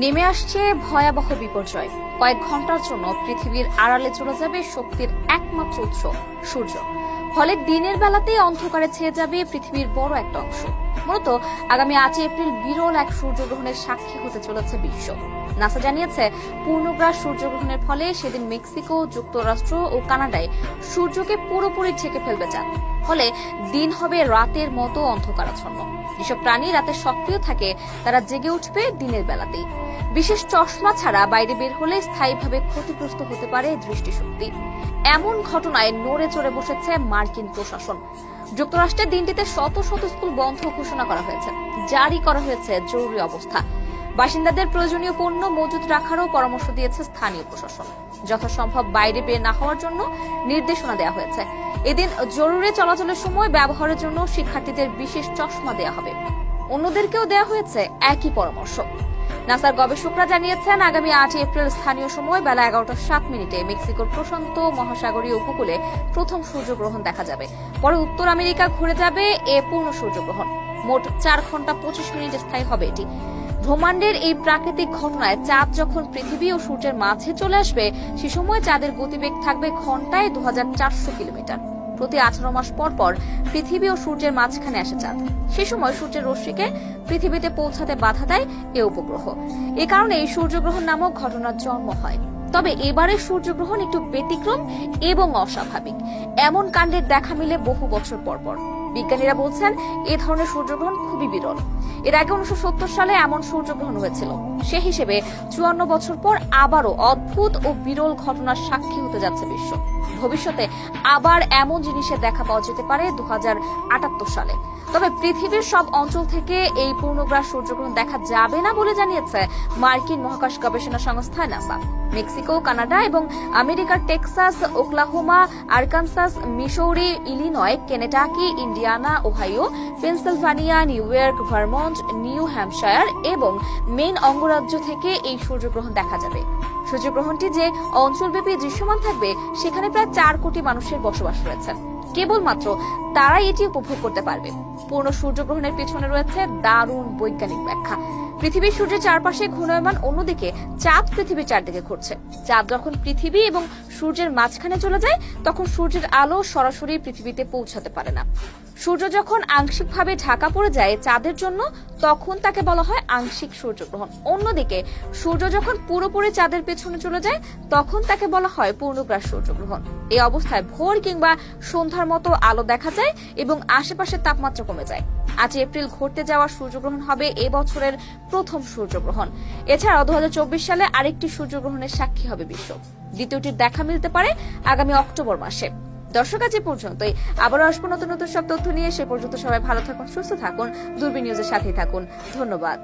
নেমে আসছে ভয়াবহ বিপর্যয়। কয়েক ঘন্টার জন্য পৃথিবীর আড়ালে চলে যাবে শক্তির একমাত্র উৎস সূর্য। ফলে দিনের বেলাতেই অন্ধকারে ছেয়ে যাবে পৃথিবীর বড় একটা অংশ। মূলত আগামী 8 এপ্রিল বিরল এক সূর্যগ্রহণের সাক্ষী হতে চলেছে বিশ্ব। নাসা জানিয়েছে, পূর্ণগ্রাস সূর্যগ্রহণের ফলে সেদিন মেক্সিকো, যুক্তরাষ্ট্র ও কানাডায় সূর্যকে পুরোপুরি ঢেকে ফেলবে চাঁদ। ফলে দিন হবে রাতের মতো অন্ধকারাচ্ছন্ন। যেসব প্রাণী রাতে সক্রিয় থাকে তারা জেগে উঠবে দিনের বেলাতেই। বিশেষ চশমা ছাড়া বাইরে বের হলে স্থায়ীভাবে ক্ষতিগ্রস্ত হতে পারে দৃষ্টিশক্তি। এমন ঘটনায় নড়ে চড়ে বসেছে মার্কিন প্রশাসন। যুক্তরাষ্ট্রের দিনটিতে শত শত স্কুল বন্ধ ঘোষণা করা হয়েছে, জারি করা হয়েছে জরুরি অবস্থা। বাসিন্দাদের প্রয়োজনীয় পণ্য মজুত রাখারও পরামর্শ দিয়েছে স্থানীয় প্রশাসন। যথাসম্ভব বাইরে বের না হওয়ার জন্য নির্দেশনা দেওয়া হয়েছে। এদিন জরুরি চলাচলের সময় ব্যবহারের জন্য শিক্ষার্থীদের বিশেষ চশমা দেওয়া হবে। অন্যদেরকেও দেওয়া হয়েছে একই পরামর্শ। নাসার গবেষকরা জানিয়েছেন, আগামী 8 এপ্রিল স্থানীয় সময় বেলা 11:07 মেক্সিকোর প্রশান্ত মহাসাগরীয় উপকূলে প্রথম সূর্যগ্রহণ দেখা যাবে। পরে উত্তর আমেরিকা ঘুরে যাবে এ পূর্ণ সূর্যগ্রহণ। মোট 4 ঘন্টা 25 মিনিট স্থায়ী হবে এটি। ব্রহ্মাণ্ডের এই প্রাকৃতিক ঘটনায় চাঁদ যখন পৃথিবী ও সূর্যের মাঝে চলে আসবে, সে সময় চাঁদের গতিবেগ থাকবে ঘন্টায় 2400 কিলোমিটার। প্রতি 18 মাস পর পর পৃথিবী ও সূর্যের মাঝখানে আসে চাঁদ। সে সময় সূর্যের রশ্মিকে পৃথিবীতে পৌঁছাতে বাধা দেয় এ উপগ্রহ। এ কারণে এই সূর্যগ্রহণ নামক ঘটনার জন্ম হয়। তবে এবারের সূর্যগ্রহণ একটু ব্যতিক্রম এবং অস্বাভাবিক। এমন কাণ্ডের দেখা মিলে বহু বছর পর পর। বিজ্ঞানীরা বলছেন, এ ধরনের সূর্যগ্রহণ খুবই বিরল। এর আগে 1970 সালে এমন সূর্যগ্রহণ হয়েছিল। সে হিসেবে 54 বছর পর আবারও অদ্ভুত ও বিরল ঘটনার সাক্ষী হতে যাচ্ছে বিশ্ব। ভবিষ্যতে আবার এমন জিনিসের দেখা পাওয়া যেতে পারে 2078 সালে। তবে পৃথিবীর সব অঞ্চল থেকে এই পূর্ণগ্রাস সূর্যগ্রহণ দেখা যাবে না বলে জানিয়েছে মার্কিন মহাকাশ গবেষণা সংস্থা নাসা। মেক্সিকো, কানাডা এবং আমেরিকার Texas, Oklahoma, Arkansas, Missouri, Illinois, Kentucky, Indiana, Ohio, Pennsylvania, New York, Vermont, New Hampshire এবং মেইন অঙ্গরাজ্য থেকে এই সূর্যগ্রহণ দেখা যাবে। সূর্যগ্রহণটি যে অঞ্চলব্যাপী দৃশ্যমান থাকবে, সেখানে প্রায় 4 কোটি মানুষের বসবাস রয়েছে। কেবলমাত্র তারাই এটি উপভোগ করতে পারবে। পূর্ণ সূর্যগ্রহণের পিছনে রয়েছে দারুণ বৈজ্ঞানিক ব্যাখ্যা। পৃথিবী সূর্যের চারপাশে ঘূর্ণায়মান, অন্যদিকে চাঁদ পৃথিবীর চারদিকে ঘুরছে। চাঁদ যখন পৃথিবী এবং সূর্যের মাঝখানে চলে যায়, তখন সূর্যের আলো সরাসরি পৃথিবীতে পৌঁছাতে পারে না। সূর্য যখন আংশিকভাবে ঢাকা পড়ে যায় চাঁদের জন্য, তখন তাকে বলা হয় আংশিক সূর্যগ্রহণ। অন্যদিকে সূর্য যখন পুরোপুরি চাঁদের পেছনে চলে যায়, তখন তাকে বলা হয় পূর্ণগ্রাস সূর্যগ্রহণ। এই অবস্থায় ভোর কিংবা সন্ধ্যার মতো আলো দেখা যায় এবং আশেপাশের তাপমাত্রা কমে যায়। 8 এপ্রিল ঘটতে যাওয়া সূর্যগ্রহণ হবে এবছরের প্রথম সূর্যগ্রহণ। এছাড়াও 2024 সালে আরেকটি সূর্যগ্রহণের সাক্ষী হবে বিশ্ব। দ্বিতীয়টির দেখা মিলতে পারে আগামী অক্টোবর মাসে। দর্শক, আজ পর্যন্তই। আবারও আসবো নতুন নতুন সব তথ্য নিয়ে। সে পর্যন্ত সবাই ভালো থাকুন, সুস্থ থাকুন, দূরবীন নিউজের সাথেই থাকুন। ধন্যবাদ।